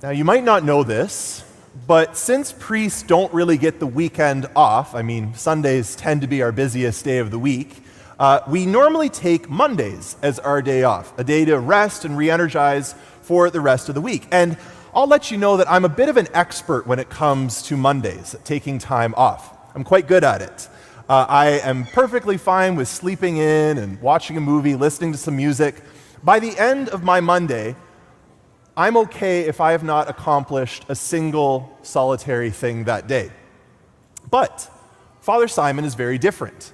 Now, you might not know this, but since priests don't really get the weekend off, I mean, Sundays tend to be our busiest day of the week, we normally take Mondays as our day off, a day to rest and re-energize for the rest of the week. And I'll let you know that I'm a bit of an expert when it comes to Mondays, taking time off. I'm quite good at it. I am perfectly fine with sleeping in and watching a movie, listening to some music. By the end of my Monday, I'm okay if I have not accomplished a single solitary thing that day. But Father Simon is very different.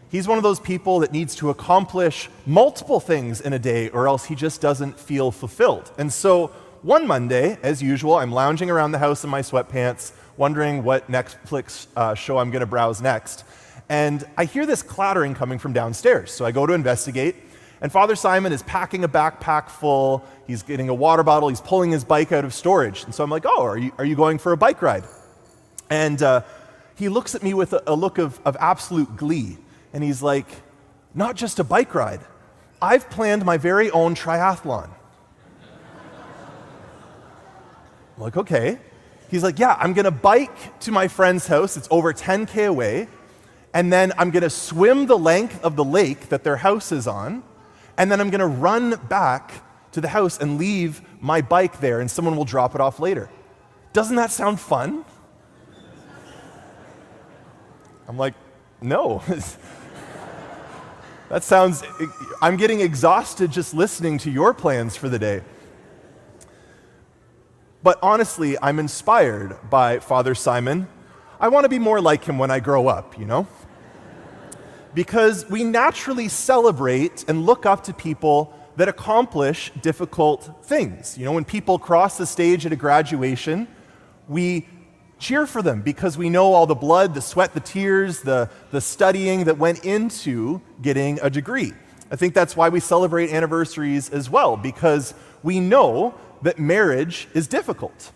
He's one of those people that needs to accomplish multiple things in a day or else he just doesn't feel fulfilled. And so one Monday, as usual, I'm lounging around the house in my sweatpants, wondering what Netflix show I'm going to browse next. And I hear this clattering coming from downstairs. So I go to investigate. And Father Simon is packing a backpack full, he's getting a water bottle, he's pulling his bike out of storage. And so I'm like, oh, are you going for a bike ride? And he looks at me with a look of absolute glee. And he's like, not just a bike ride. I've planned my very own triathlon. I'm like, okay. He's like, yeah, I'm going to bike to my friend's house. It's over 10K away. And then I'm going to swim the length of the lake that their house is on. And then I'm going to run back to the house and leave my bike there, and someone will drop it off later. Doesn't that sound fun? I'm like, no. That sounds, I'm getting exhausted just listening to your plans for the day. But honestly, I'm inspired by Father Simon. I want to be more like him when I grow up, you know? Because we naturally celebrate and look up to people that accomplish difficult things. You know, when people cross the stage at a graduation, we cheer for them because we know all the blood, the sweat, the tears, the studying that went into getting a degree. I think that's why we celebrate anniversaries as well, because we know that marriage is difficult.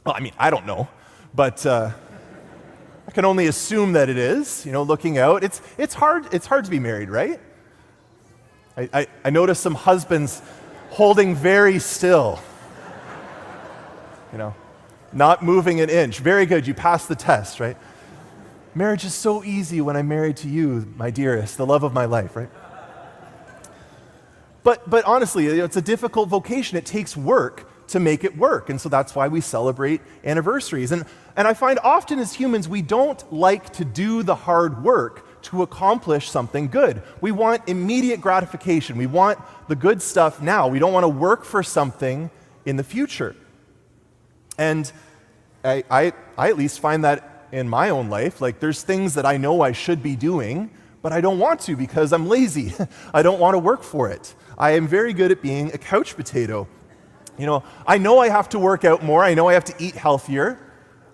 Well, I mean, I don't know, but I can only assume that it is, you know, looking out. It's hard to be married, right? I notice some husbands holding very still, you know, not moving an inch. Very good, you passed the test, right? Marriage is so easy when I'm married to you, my dearest, the love of my life, right? But honestly, it's a difficult vocation. It takes work to make it work. And so that's why we celebrate anniversaries. And I find often as humans, we don't like to do the hard work to accomplish something good. We want immediate gratification. We want the good stuff now. We don't want to work for something in the future. And I at least find that in my own life. Like, there's things that I know I should be doing, but I don't want to because I'm lazy. I don't want to work for it. I am very good at being a couch potato. You know I have to work out more. I know I have to eat healthier.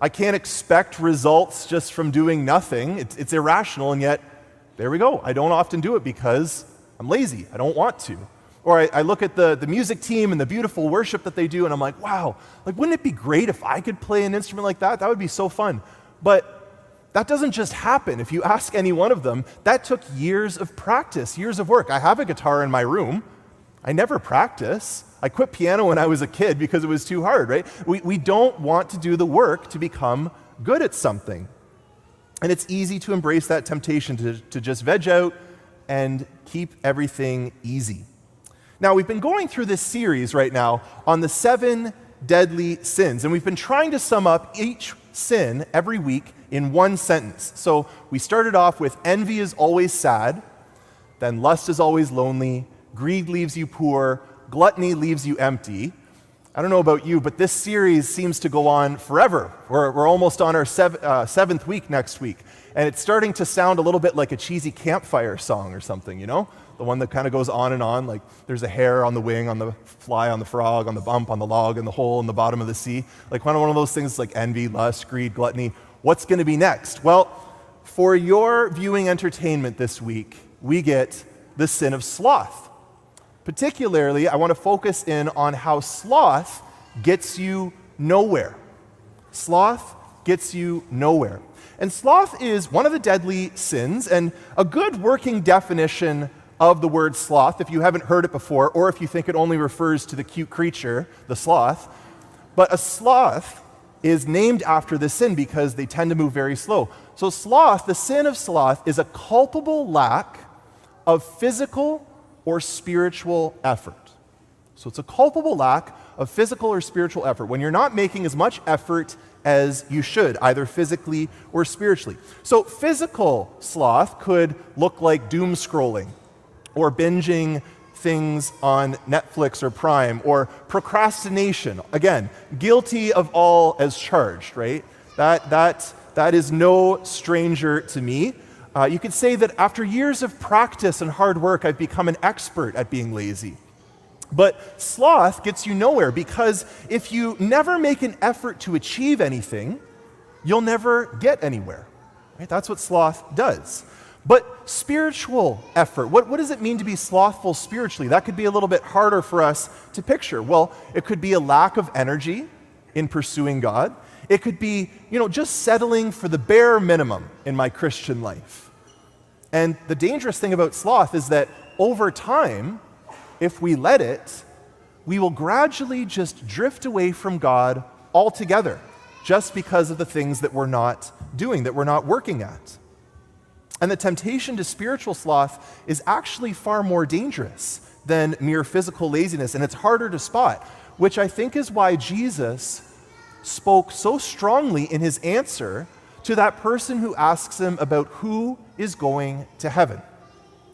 I can't expect results just from doing nothing. It's irrational, and yet, there we go. I don't often do it because I'm lazy. I don't want to. Or I look at the music team and the beautiful worship that they do, and I'm like, wow, like, wouldn't it be great if I could play an instrument like that? That would be so fun. But that doesn't just happen. If you ask any one of them, that took years of practice, years of work. I have a guitar in my room. I never practice. I quit piano when I was a kid because it was too hard, right? We don't want to do the work to become good at something. And it's easy to embrace that temptation to just veg out and keep everything easy. Now, we've been going through this series right now on the 7 deadly sins, and we've been trying to sum up each sin every week in one sentence. So we started off with envy is always sad, then lust is always lonely, greed leaves you poor, gluttony leaves you empty. I don't know about you, but this series seems to go on forever. We're almost on our 7th week next week, and it's starting to sound a little bit like a cheesy campfire song or something, you know? The one that kind of goes on and on, like there's a hair on the wing, on the fly, on the frog, on the bump, on the log, and the hole in the bottom of the sea. Like one of those things like envy, lust, greed, gluttony. What's going to be next? Well, for your viewing entertainment this week, we get the sin of sloth. Particularly, I want to focus in on how sloth gets you nowhere. Sloth gets you nowhere. And sloth is one of the deadly sins, and a good working definition of the word sloth, if you haven't heard it before, or if you think it only refers to the cute creature, the sloth, But a sloth is named after this sin because they tend to move very slow. So sloth, the sin of sloth, is a culpable lack of physical or spiritual effort. So it's a culpable lack of physical or spiritual effort when you're not making as much effort as you should, either physically or spiritually. So physical sloth could look like doom scrolling or binging things on Netflix or Prime, or procrastination. Again, guilty of all as charged, right? That is no stranger to me. You could say that after years of practice and hard work, I've become an expert at being lazy. But sloth gets you nowhere, because if you never make an effort to achieve anything, you'll never get anywhere. Right? That's what sloth does. But spiritual effort, what does it mean to be slothful spiritually? That could be a little bit harder for us to picture. Well, it could be a lack of energy in pursuing God. It could be, just settling for the bare minimum in my Christian life. And the dangerous thing about sloth is that over time, if we let it, we will gradually just drift away from God altogether, just because of the things that we're not doing, that we're not working at. And the temptation to spiritual sloth is actually far more dangerous than mere physical laziness, and it's harder to spot, which I think is why Jesus spoke so strongly in his answer to that person who asks him about who is going to heaven.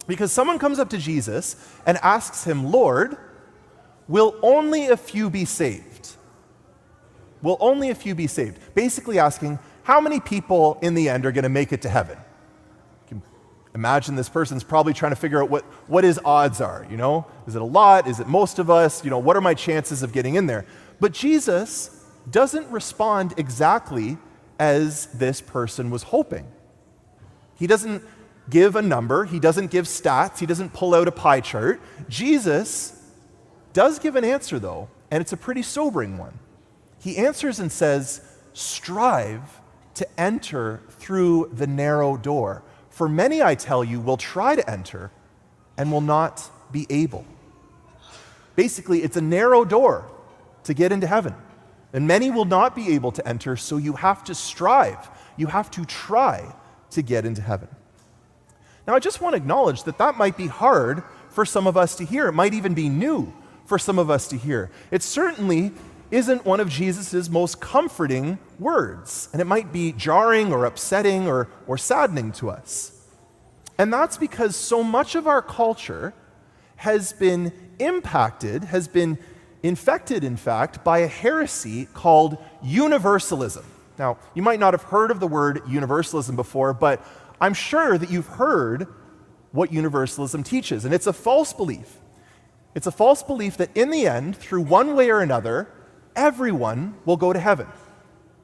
Because someone comes up to Jesus and asks him, "Lord, will only a few be saved?" Will only a few be saved? Basically asking, how many people in the end are going to make it to heaven? Imagine this person's probably trying to figure out what his odds are, Is it a lot? Is it most of us? What are my chances of getting in there? But Jesus doesn't respond exactly as this person was hoping. He doesn't give a number. He doesn't give stats. He doesn't pull out a pie chart. Jesus does give an answer, though, and it's a pretty sobering one. He answers and says, "Strive to enter through the narrow door. For many, I tell you, will try to enter and will not be able." Basically, it's a narrow door to get into heaven, and many will not be able to enter, so you have to strive. You have to try to get into heaven. Now, I just want to acknowledge that might be hard for some of us to hear. It might even be new for some of us to hear. It certainly isn't one of Jesus' most comforting words, and it might be jarring or upsetting or saddening to us. And that's because so much of our culture has been impacted, has been infected, in fact, by a heresy called universalism. Now, you might not have heard of the word universalism before, but I'm sure that you've heard what universalism teaches, and it's a false belief. It's a false belief that in the end, through one way or another, everyone will go to heaven.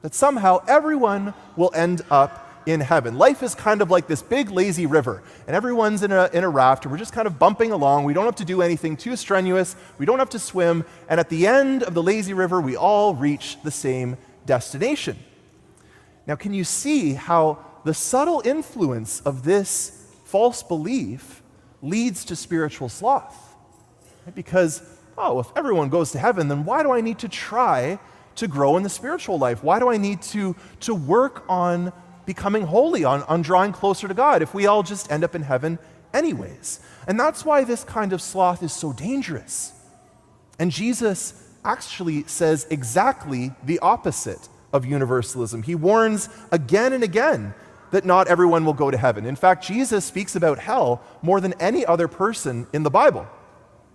That somehow everyone will end up in heaven. Life is kind of like this big lazy river, and everyone's in a raft, and we're just kind of bumping along. We don't have to do anything too strenuous. We don't have to swim, and at the end of the lazy river, we all reach the same destination. Now, can you see how the subtle influence of this false belief leads to spiritual sloth? Right? Because, if everyone goes to heaven, then why do I need to try to grow in the spiritual life? Why do I need to work on becoming holy, on drawing closer to God, if we all just end up in heaven anyways? And that's why this kind of sloth is so dangerous. And Jesus actually says exactly the opposite of universalism. He warns again and again that not everyone will go to heaven. In fact, Jesus speaks about hell more than any other person in the Bible.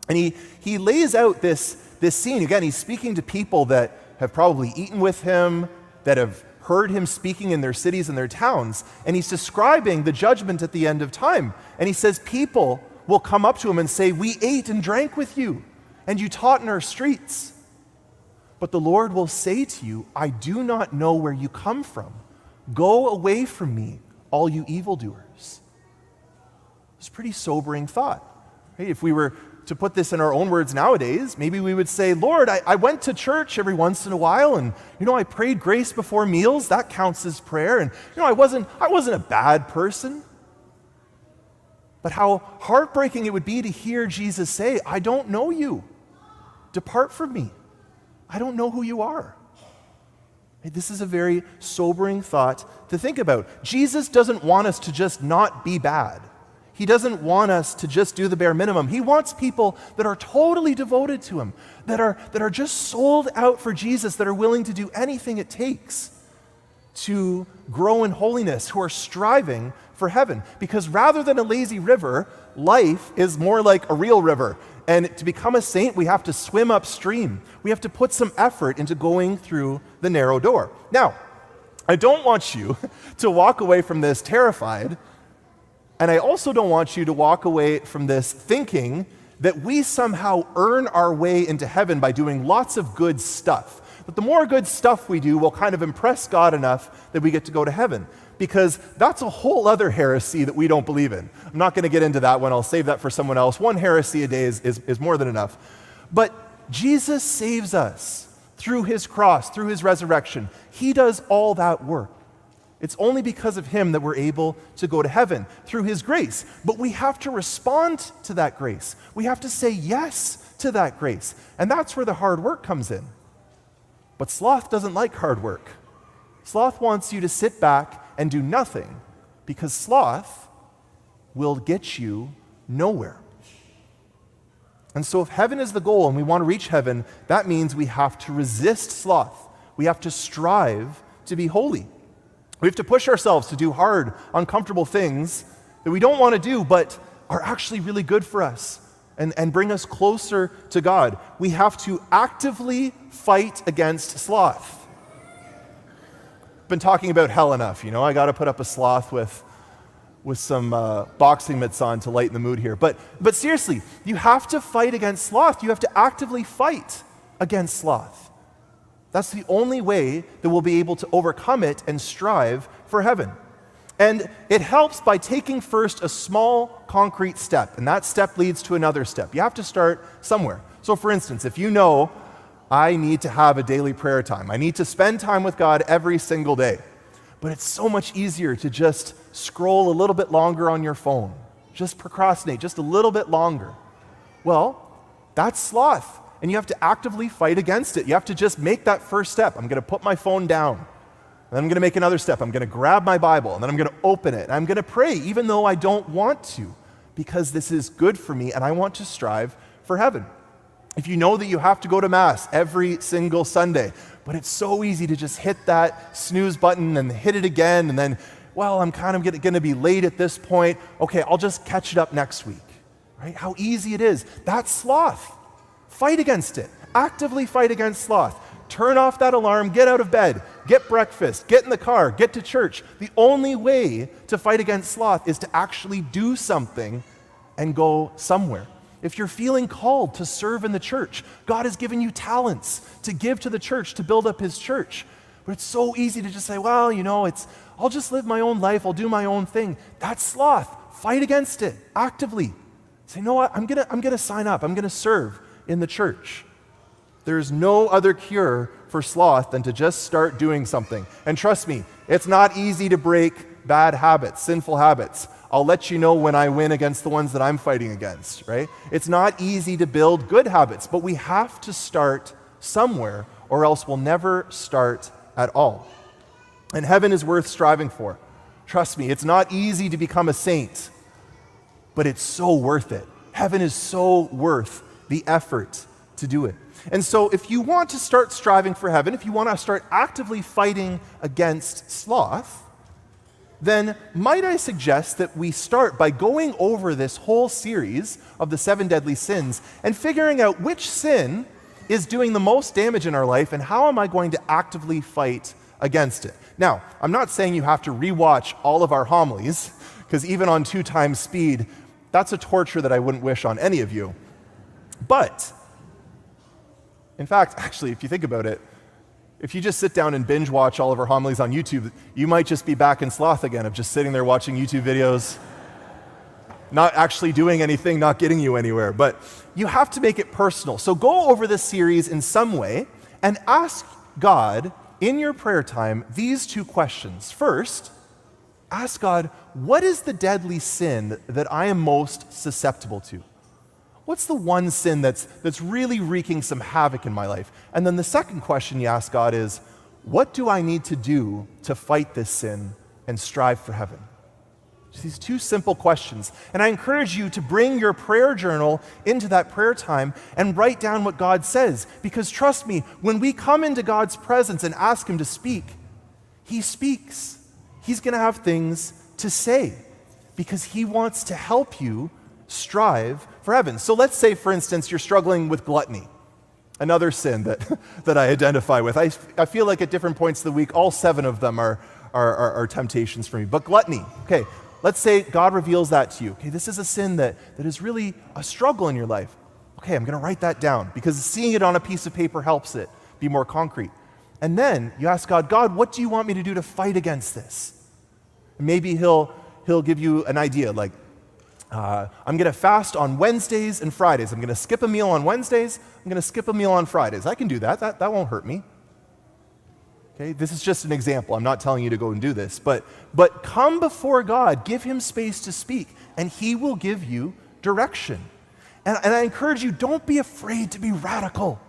And he lays out this scene. Again, he's speaking to people that have probably eaten with him, that have heard him speaking in their cities and their towns. And he's describing the judgment at the end of time. And he says people will come up to him and say, "We ate and drank with you, and you taught in our streets." But the Lord will say to you, "I do not know where you come from. Go away from me, all you evildoers." It's a pretty sobering thought. Right? If we were to put this in our own words nowadays, maybe we would say, "Lord, I went to church every once in a while, and I prayed grace before meals. That counts as prayer. And I wasn't a bad person." But how heartbreaking it would be to hear Jesus say, "I don't know you. Depart from me." I don't know who you are. This is a very sobering thought to think about. Jesus doesn't want us to just not be bad. He doesn't want us to just do the bare minimum. He wants people that are totally devoted to him, that are just sold out for Jesus, that are willing to do anything it takes to grow in holiness, who are striving for heaven. Because rather than a lazy river, life is more like a real river. And to become a saint, we have to swim upstream. We have to put some effort into going through the narrow door. Now, I don't want you to walk away from this terrified, and I also don't want you to walk away from this thinking that we somehow earn our way into heaven by doing lots of good stuff. But the more good stuff we do will kind of impress God enough that we get to go to heaven. Because that's a whole other heresy that we don't believe in. I'm not going to get into that one. I'll save that for someone else. One heresy a day is more than enough. But Jesus saves us through his cross, through his resurrection. He does all that work. It's only because of him that we're able to go to heaven, through his grace. But we have to respond to that grace. We have to say yes to that grace. And that's where the hard work comes in. But sloth doesn't like hard work. Sloth wants you to sit back and do nothing, because sloth will get you nowhere. And so if heaven is the goal and we want to reach heaven, that means we have to resist sloth. We have to strive to be holy. We have to push ourselves to do hard, uncomfortable things that we don't want to do, but are actually really good for us and bring us closer to God. We have to actively fight against sloth. Been talking about hell enough, I got to put up a sloth with some boxing mitts on to lighten the mood here. But seriously, you have to fight against sloth. You have to actively fight against sloth. That's the only way that we'll be able to overcome it and strive for heaven. And it helps by taking first a small, concrete step, and that step leads to another step. You have to start somewhere. So for instance, if you know, I need to have a daily prayer time. I need to spend time with God every single day. But it's so much easier to just scroll a little bit longer on your phone. Just procrastinate just a little bit longer. Well, that's sloth. And you have to actively fight against it. You have to just make that first step. I'm going to put my phone down. And then I'm going to make another step. I'm going to grab my Bible. And then I'm going to open it. And I'm going to pray, even though I don't want to, because this is good for me and I want to strive for heaven. If you know that you have to go to Mass every single Sunday, but it's so easy to just hit that snooze button and hit it again, and then, well, I'm kind of going to be late at this point. Okay, I'll just catch it up next week. Right? How easy it is. That's sloth. Fight against it. Actively fight against sloth. Turn off that alarm, get out of bed, get breakfast, get in the car, get to church. The only way to fight against sloth is to actually do something and go somewhere. If you're feeling called to serve in the church, God has given you talents to give to the church, to build up his church. But it's so easy to just say, well, I'll just live my own life, I'll do my own thing. That's sloth. Fight against it actively. Say, you know what, I'm gonna sign up, I'm gonna serve in the church. There's no other cure for sloth than to just start doing something. And trust me, it's not easy to break bad habits, sinful habits. I'll let you know when I win against the ones that I'm fighting against, right? It's not easy to build good habits, but we have to start somewhere or else we'll never start at all. And heaven is worth striving for. Trust me, it's not easy to become a saint, but it's so worth it. Heaven is so worth the effort to do it. And so if you want to start striving for heaven, if you want to start actively fighting against sloth, then might I suggest that we start by going over this whole series of the 7 deadly sins and figuring out which sin is doing the most damage in our life and how am I going to actively fight against it. Now, I'm not saying you have to rewatch all of our homilies, because even on 2 times speed, that's a torture that I wouldn't wish on any of you. But, in fact, actually, if you think about it, if you just sit down and binge watch all of our homilies on YouTube, you might just be back in sloth again of just sitting there watching YouTube videos, not actually doing anything, not getting you anywhere. But you have to make it personal. So go over this series in some way and ask God in your prayer time these 2 questions. First, ask God, what is the deadly sin that I am most susceptible to? What's the one sin that's really wreaking some havoc in my life? And then the second question you ask God is, what do I need to do to fight this sin and strive for heaven? Just these two simple questions. And I encourage you to bring your prayer journal into that prayer time and write down what God says. Because trust me, when we come into God's presence and ask Him to speak, He speaks. He's going to have things to say because He wants to help you strive for heaven. So let's say, for instance, you're struggling with gluttony, another sin that I identify with. I feel like at different points of the week, all 7 of them are temptations for me. But gluttony, okay, let's say God reveals that to you. Okay, this is a sin that is really a struggle in your life. Okay, I'm going to write that down because seeing it on a piece of paper helps it be more concrete. And then you ask God, God, what do you want me to do to fight against this? And maybe He'll give you an idea like, I'm going to fast on Wednesdays and Fridays. I'm going to skip a meal on Wednesdays. I'm going to skip a meal on Fridays. I can do that. That won't hurt me. Okay, this is just an example. I'm not telling you to go and do this. But come before God, give Him space to speak, and He will give you direction. And I encourage you, don't be afraid to be radical.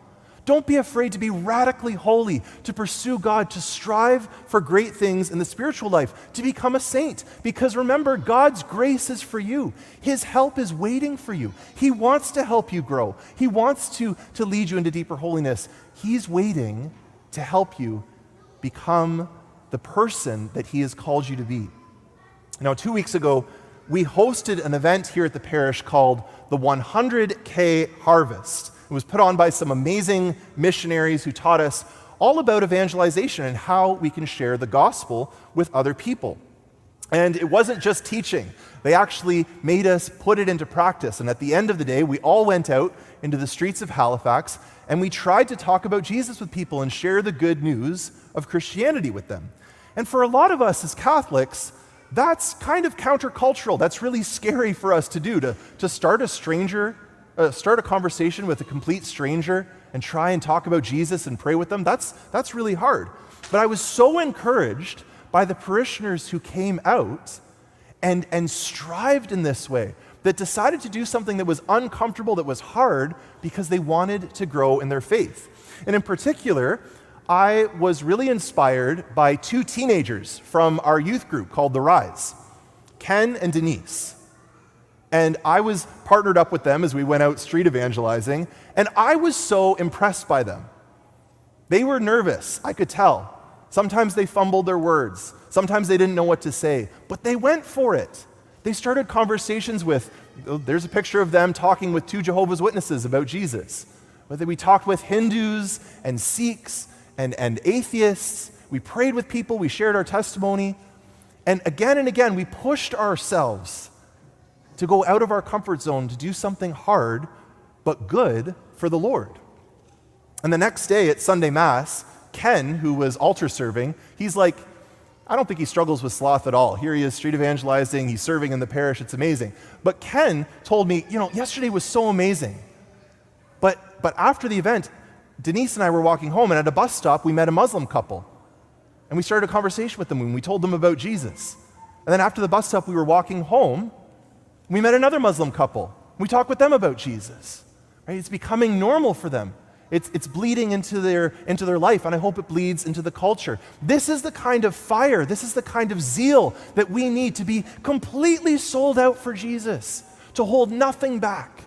Don't be afraid to be radically holy, to pursue God, to strive for great things in the spiritual life, to become a saint. Because remember, God's grace is for you. His help is waiting for you. He wants to help you grow. He wants to lead you into deeper holiness. He's waiting to help you become the person that He has called you to be. Now, 2 weeks ago, we hosted an event here at the parish called the 100K Harvest. It was put on by some amazing missionaries who taught us all about evangelization and how we can share the gospel with other people. And it wasn't just teaching. They actually made us put it into practice. And at the end of the day, we all went out into the streets of Halifax and we tried to talk about Jesus with people and share the good news of Christianity with them. And for a lot of us as Catholics, that's kind of countercultural. That's really scary for us to do, to start a conversation with a complete stranger and try and talk about Jesus and pray with them. That's really hard. But I was so encouraged by the parishioners who came out and strived in this way, that decided to do something that was uncomfortable, that was hard, because they wanted to grow in their faith. And in particular, I was really inspired by 2 teenagers from our youth group called The Rise, Ken and Denise. And I was partnered up with them as we went out street evangelizing, and I was so impressed by them. They were nervous, I could tell. Sometimes they fumbled their words. Sometimes they didn't know what to say, but they went for it. They started conversations there's a picture of them talking with 2 Jehovah's Witnesses about Jesus. Whether we talked with Hindus and Sikhs and atheists, we prayed with people, we shared our testimony, and again, we pushed ourselves to go out of our comfort zone, to do something hard but good for the Lord. And the next day at Sunday Mass, Ken, who was altar serving, he's like, I don't think he struggles with sloth at all. Here he is street evangelizing, he's serving in the parish, it's amazing. But Ken told me, yesterday was so amazing. But after the event, Denise and I were walking home, and at a bus stop, we met a Muslim couple. And we started a conversation with them, and we told them about Jesus. And then after the bus stop, we were walking home, we met another Muslim couple. We talked with them about Jesus. Right? It's becoming normal for them. It's bleeding into their life, and I hope it bleeds into the culture. This is the kind of fire, this is the kind of zeal that we need to be completely sold out for Jesus, to hold nothing back,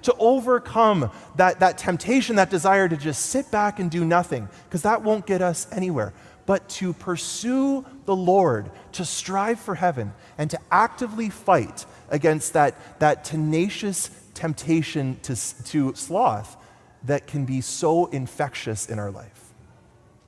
to overcome that temptation, that desire to just sit back and do nothing, because that won't get us anywhere. But to pursue the Lord, to strive for heaven, and to actively fight against that tenacious temptation to sloth that can be so infectious in our life.